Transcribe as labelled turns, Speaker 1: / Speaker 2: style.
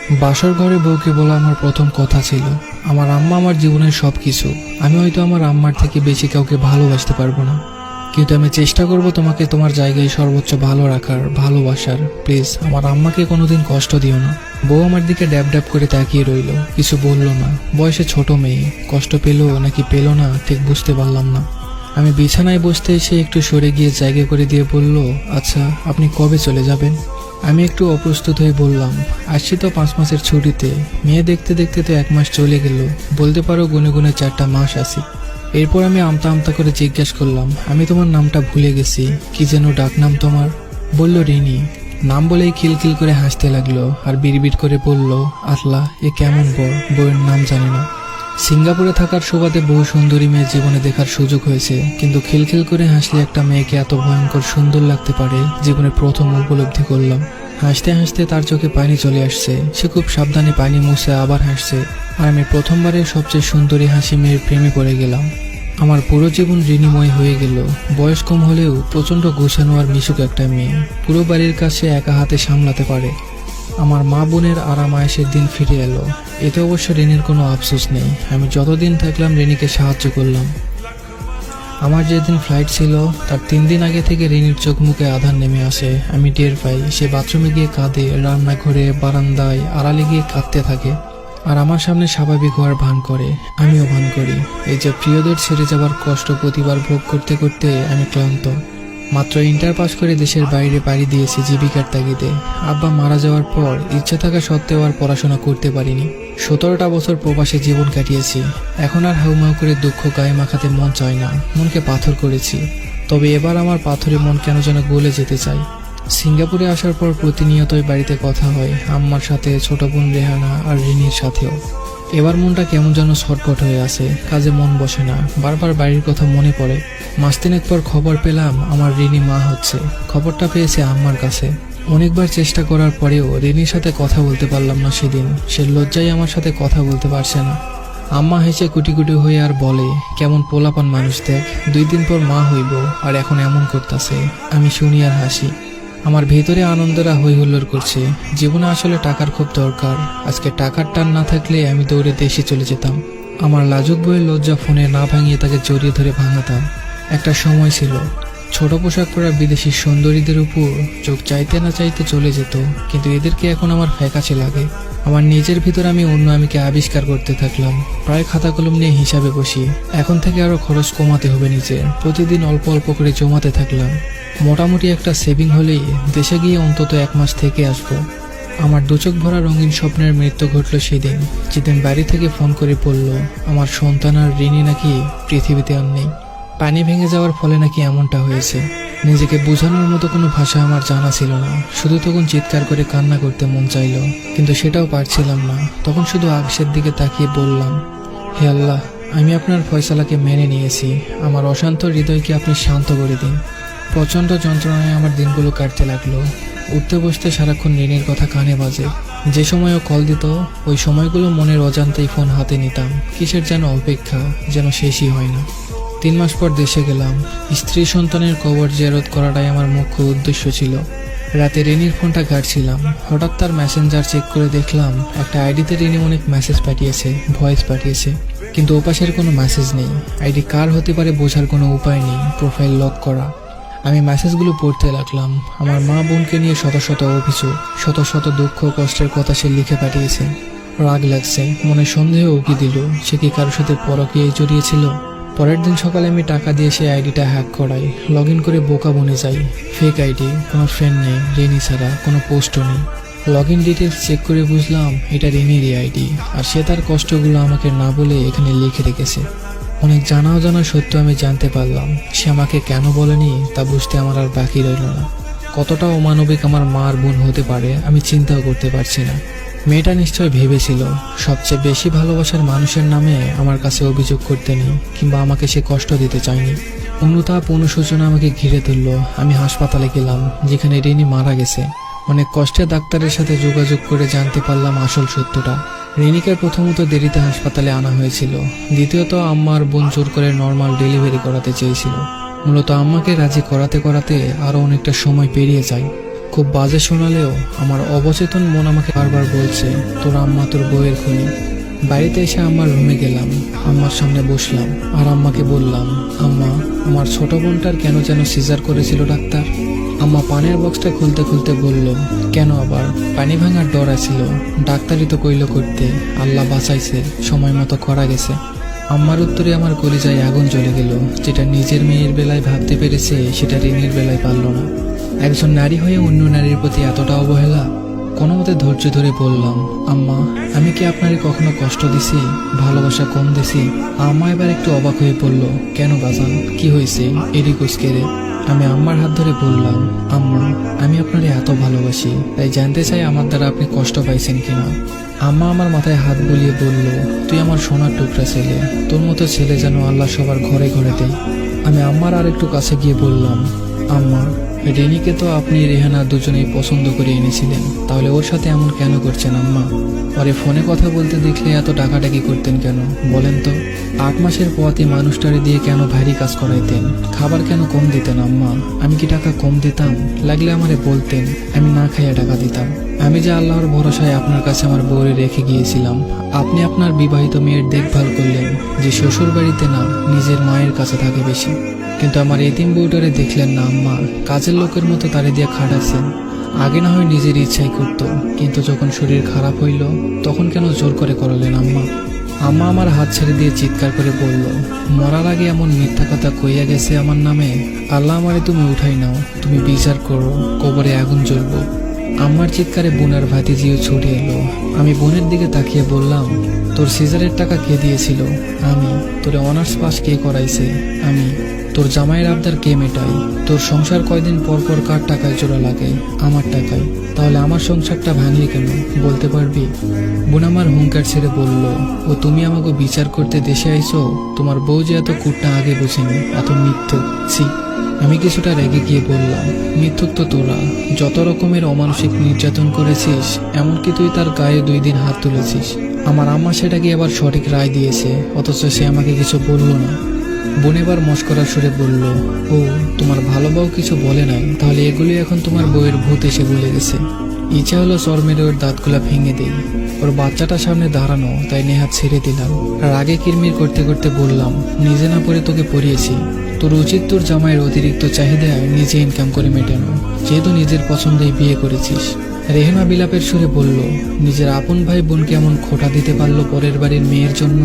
Speaker 1: বাসর ঘরে বউকে বলা আমার প্রথম কথা ছিল, আমার আম্মা আমার জীবনের সবকিছু। আমি হয়তো আমার আম্মার থেকে বেশি কাউকে ভালোবাসতে পারবো না, কিন্তু আমি চেষ্টা করব তোমাকে তোমার জায়গায় সর্বোচ্চ ভালো রাখার, ভালোবাসার। প্লিজ আমার আম্মাকে কোনোদিন কষ্ট দিও না। বউ আমার দিকে ড্যাব ড্যাব করে তাকিয়ে রইল, কিছু বলল না। বয়সে ছোট মেয়ে, কষ্ট পেলো নাকি পেলো না ঠিক বুঝতে পারলাম না। আমি বিছানায় বসতে এসে একটু সরে গিয়ে জায়গা করে দিয়ে বলল, আচ্ছা আপনি কবে চলে যাবেন? আমি একটু অপ্রস্তুত হয়ে বললাম, আসছি তো 5 মাসের ছুটিতে। মেয়ে দেখতে দেখতে তো 1 মাস চলে গেল, বলতে পারো গুনে গুনে 4টা মাস আছি। এরপর আমি আমতা আমতা করে জিজ্ঞেস করলাম, আমি তোমার নামটা ভুলে গেছি, কি যেন ডাক নাম তোমার? বলল রিনি। নাম বলেই খিলখিল করে হাসতে লাগলো আর বিড়বিড় করে বলল, আল্লাহ এ কেমন বর, বউয়ের নাম জানে না। সিঙ্গাপুরে থাকার সুবাদে বহু সুন্দরী মেয়ে জীবনে দেখার সুযোগ হয়েছে, কিন্তু খিলখিল করে হাসলে একটা মেয়েকে এত ভয়ঙ্কর সুন্দর লাগতে পারে জীবনে প্রথম উপলব্ধি করলাম। হাসতে হাসতে তার চোখে পানি চলে আসছে, সে খুব সাবধানে পানি মুছে আবার হাসছে, আর আমি প্রথমবারের সবচেয়ে সুন্দরী হাসি মেয়ের প্রেমে পড়ে গেলাম। আমার পুরো জীবন ঋণীময় হয়ে গেল। বয়স কম হলেও প্রচণ্ড গোছানো আর মিশুক একটা মেয়ে, পুরো বাড়ির কাছে একা হাতে সামলাতে পারে। আমার মা বোনের আরাম আয়েশের দিন ফিরে এলো। এতে অবশ্য রেনির কোনো আফসোস নেই। আমি যতদিন থাকলাম রেনিকে সাহায্য করলাম। আমার যেদিন ফ্লাইট ছিল তার 3 দিন আগে থেকে রেনির চোখ মুখে আধার নেমে আসে। আমি টের পাই, সে বাথরুমে গিয়ে কাঁদে, রান্নাঘরে বারান্দায় আড়ালে গিয়ে কাঁদতে থাকে, আর আমার সামনে স্বাভাবিক হওয়ার ভান করে। আমিও ভান করি। এই যে প্রিয়দের ছেড়ে যাবার কষ্ট প্রতিবার ভোগ করতে করতে আমি ক্লান্ত। মাত্র ইন্টার পাস করে দেশের বাইরে পাড়ি দিয়েছি জীবিকার তাগিদে। আব্বা মারা যাওয়ার পর ইচ্ছা থাকা সত্ত্বেও আর পড়াশোনা করতে পারিনি। 17টা বছর প্রবাসে জীবন কাটিয়েছি। এখন আর হাউমাউ করে দুঃখ গায়ে মাখাতে মন চায় না, মনকে পাথর করেছি। তবে এবার আমার পাথরে মন কেন যেন গলে যেতে চাই। সিঙ্গাপুরে আসার পর প্রতিনিয়তই বাড়িতে কথা হয়, আম্মার সাথে, ছোট বোন রেহানা আর রিনির সাথেও। এবার মনটা কেমন যেন ছটফট হয়ে আছে, কাজে মন বসে না, বারবার বাড়ির কথা মনে পড়ে। মাস 3 পর খবর পেলাম আমার রিনি মা হচ্ছে। খবরটা পেয়েছে আম্মার কাছে। অনেকবার চেষ্টা করার পরেও রিনির সাথে কথা বলতে পারলাম না সেদিন। সে লজ্জায় আমার সাথে কথা বলতে পারছে না। আম্মা হেসে কুটি কুটি হয়ে আর বলে, কেমন পোলাপান মানুষ দেখ, 2 দিন পর মা হইব আর এখন এমন করতেছে। আমি শুনি আর হাসি। আমার ভেতরে আনন্দরা হই হুল্লোড় করছে। জীবনে আসলে টাকার খুব দরকার। আজকে টাকার টান না থাকলে আমি দৌড়ে দেশে চলে যেতাম। আমার লাজুক বইয়ের লজ্জা ফোনে না ভাঙিয়ে তাকে জড়িয়ে ধরে ভাঙাতাম। একটা সময় ছিল ছোট পোশাক পরা বিদেশি সুন্দরীদের উপর চোখ চাইতে না চাইতে চলে যেত, কিন্তু এদেরকে এখন আমার ফ্যাকাশে লাগে। আমার নিজের ভিতর আমি অন্য আমিকে আবিষ্কার করতে থাকলাম। প্রায় খাতা কলম নিয়ে হিসাবে বসি। এখন থেকে আরো খরচ কমাতে হবে নিজের। প্রতিদিন অল্প অল্প করে জমাতে থাকলাম। মোটামুটি একটা সেভিং হলেই দেশে গিয়ে অন্তত 1 মাস থেকে আসবো। আমার 2 চোখ ভরা রঙিন স্বপ্নের মৃত্যু ঘটল সেদিন, যেদিন বাড়ি থেকে ফোন করে বলল আমার সন্তান আর রিনি নাকি পৃথিবীতে আর নেই। পানি ভেঙে যাওয়ার ফলে নাকি এমনটা হয়েছে। নিজেকে বোঝানোর মতো কোনো ভাষা আমার জানা ছিল না। শুধু তখন চিৎকার করে কান্না করতে মন চাইল, কিন্তু সেটাও পারছিলাম না। তখন শুধু আকাশের দিকে তাকিয়ে বললাম, হে আল্লাহ, আমি আপনার ফয়সালাকে মেনে নিয়েছি। আমার অশান্ত হৃদয়কে আপনি শান্ত করে দিন। প্রচণ্ড যন্ত্রণায় আমার দিনগুলো কাটতে লাগলো। উঠতে বসতে সারাক্ষণ রিনির কথা কানে বাজে। যে সময়ও কল দিত ওই সময়গুলো মনের অজান্তেই ফোন হাতে নিতাম। কিসের যেন অপেক্ষা, যেন শেষই হয় না। 3 মাস পর দেশে গেলাম। স্ত্রী সন্তানের কবর জিয়ারত করাটাই আমার মুখ্য উদ্দেশ্য ছিল। রাতে রিনির ফোনটা ঘাটছিলাম। হঠাৎ তার মেসেঞ্জার চেক করে দেখলাম একটা আইডিতে রিনি অনেক মেসেজ পাঠিয়েছে, ভয়েস পাঠিয়েছে, কিন্তু ওপাশের কোনো মেসেজ নেই। আইডি কার হতে পারে বোঝার কোনো উপায় নেই, প্রোফাইল লক করা। আমি মেসেজগুলো পড়তে লাগলাম। আমার মা বোনকে নিয়ে শত শত অভিযোগ, শত শত দুঃখ কষ্টের কথা সে লিখে পাঠিয়েছে। রাগ লাগছে, মনে সন্দেহ উকি দিল, সে কি কারোর সাথে পরকীয়ায় জড়িয়েছিল। পরের দিন সকালে আমি টাকা দিয়ে সেই আইডিটা হ্যাক করাই। লগ ইন করে বোকা বনে যাই। ফেক আইডি, কোনো ফ্রেন্ড নেই, রিনি ছাড়া কোনো পোস্টও নেই। লগ ইন ডিটেলস চেক করে বুঝলাম এটা রিনিরই আইডি, আর সে তার কষ্টগুলো আমাকে না বলে এখানে লিখে রেখেছে। অনেক জানা অজানা সত্য আমি জানতে পারলাম। সে আমাকে কেন বলেনি তা বুঝতে আমার আর বাকি রইল না। কতটা অমানবিক আমার মা আর বোন হতে পারে আমি চিন্তাও করতে পারছি না। মেয়েটা নিশ্চয় ভেবেছিল সবচেয়ে বেশি ভালোবাসার মানুষের নামে আমার কাছে অভিযোগ করতে নেই, কিংবা আমাকে সে কষ্ট দিতে চায়নি। অনুতাপ, অনুশোচনা আমাকে ঘিরে তুলল। আমি হাসপাতালে গেলাম, যেখানে রিনি মারা গেছে। অনেক কষ্টে ডাক্তারের সাথে যোগাযোগ করে জানতে পারলাম আসল সত্যটা। রিনিকে প্রথমত দেরিতে হাসপাতালে আনা হয়েছিল, দ্বিতীয়ত আম্মার বোন জোর করে নর্মাল ডেলিভারি করাতে চেয়েছিল। মূলত আম্মাকে রাজি করাতে করাতে আরো অনেকটা সময় পেরিয়ে যায়। খুব বাজে শোনালেও আমার অবচেতন মন আমাকে বারবার বলছে তোর আম্মা তোর বউয়ের খুনি। বাড়িতে এসে আম্মার রুমে গেলাম, আম্মার সামনে বসলাম আর আম্মাকে বললাম, আম্মা আমার ছোট বোনটার কেন যেন সিজার করেছিল ডাক্তার। আম্মা পানের বক্সটা খুলতে খুলতে বলল, কেন আবার? পানি ভাঙার ডর আছিল, ডাক্তারই তো কইল করতে, আল্লাহ বাঁচাইছে, সময় মতো করা গেছে। আম্মার উত্তরে আমার কলিজায় আগুন জ্বলে গেল। যেটা নিজের মেয়ের বেলায় ভাবতে পেরেছে সেটা রিনির বেলায় পারল না। একজন নারী হয়ে অন্য নারীর প্রতি এতটা অবহেলা। কোনো মতে ধৈর্য ধরে বললাম, আম্মা আমি কি আপনারে কখনো কষ্ট দিছি, ভালোবাসা কম দিছি? আম্মা এবার একটু অবাক হয়ে বলল, কেন বাজান, কি হয়েছে? এডি কুচকেরে। আমি আম্মার হাত ধরে বললাম, আম্মা আমি আপনারে এত ভালোবাসি, তাই জানতে চাই আমার দ্বারা আপনি কষ্ট পাইছেন কিনা। আম্মা আমার মাথায় হাত বুলিয়ে বলল, তুই আমার সোনার টুকরা ছেলে, তোর মতো ছেলে যেন আল্লাহ সবার ঘরে ঘরে দেয়। আমি আম্মার আর একটু কাছে গিয়ে বললাম, আম্মা রেনিকে তো আপনি রেহানা দুজনেই পছন্দ করে এনেছিলেন, তাহলে ওর সাথে এমন কেন করছেন আম্মা? পরে ফোনে কথা বলতে দেখলে এত ডাকাডাকি করতেন কেন বলেন তো? 8 মাসের পথে মানুষটারে দিয়ে কেন ভারী কাজ করাইতেন? খাবার কেন কম দিতেন আম্মা? আমি কি টাকা কম দিতাম? লাগলে আমারে বলতেন, আমি না খাইয়া টাকা দিতাম। আমি যে আল্লাহর ভরসায় আপনার কাছে আমার বউরে রেখে গিয়েছিলাম, আপনি আপনার বিবাহিত মেয়ের দেখভাল করলেন, যে শ্বশুর বাড়িতে না নিজের মায়ের কাছে থাকে বেশি। কিন্তু আমার এতিম বউটারে দেখলেন না আম্মা, কাজের লোকের মতো তারে দিয়ে খাটাচ্ছেন। আগে না হয় নিজের ইচ্ছাই করতো, কিন্তু যখন শরীর খারাপ হইল তখন কেন জোর করে করালেন আম্মা? আম্মা আমার হাত ছেড়ে দিয়ে চিৎকার করে বলল, মরার আগে এমন মিথ্যা কথা কইয়া গেছে আমার নামে, আল্লাহ আমারে তুমি উঠাই নাও, তুমি বিচার করো, কবরে আগুন জ্বলবো। আম্মার চিৎকারে বোনের ভাতিজিও ছুটে এলো। আমি বোনের দিকে তাকিয়ে বললাম, তোর সিজারের টাকা কে দিয়েছিল? আমি। তোরে অনার্স পাস কে করাইছে? আমি। তোর জামাইয়ের আবদার কে মেটাই? তোর সংসার কয়দিন পর পর কার টাকায় জোড়া লাগে? আমার টাকায়। তাহলে আমার সংসারটা ভাঙলি কেন বলতে পারবি? বোন আমার হুঙ্কার ছেড়ে বলল, ও তুমি আমাকে বিচার করতে দেশে আইছো? তোমার বউ যে এত কুটনা আগে বুঝিনি, এত মিথ্যুক, ছি। আমি কিছুটা রেগে গিয়ে বললাম, মিথ্যুক তো তোরা, যত রকমের অমানসিক নির্যাতন করেছিস, এমনকি তুই তার গায়ে 2 দিন হাত তুলেছিস। আমার আম্মা সেটাকে এবার সঠিক রায় দিয়েছে, অথচ সে আমাকে কিছু বলল না। বোন এবার মস্করা সুরে বলল, ও তোমার ভালো বউ কিছু বলে নাই, তাহলে এগুলি এখন তোমার বউয়ের ভূত এসে ভুলে গেছে। ইচ্ছা হলো চর মেরে ওর দাঁতগুলা ভেঙে দেই। ওর বাচ্চাটা সামনে দাঁড়ানো, তাই নেহাত ছেড়ে দিলাম। রাগে কিরমির করতে করতে বললাম, নিজে না পড়ে তোকে পড়িয়েছি, তোর উচিত তোর জামাইয়ের অতিরিক্ত চাহিদায় নিজে ইনকাম করে মেটানো, যেহেতু নিজের পছন্দেই বিয়ে করেছিস। রেহেনা বিলাপের সুরে বলল, নিজের আপন ভাই বোনকে এমন খোঁটা দিতে পারলো পরের বাড়ির মেয়ের জন্য।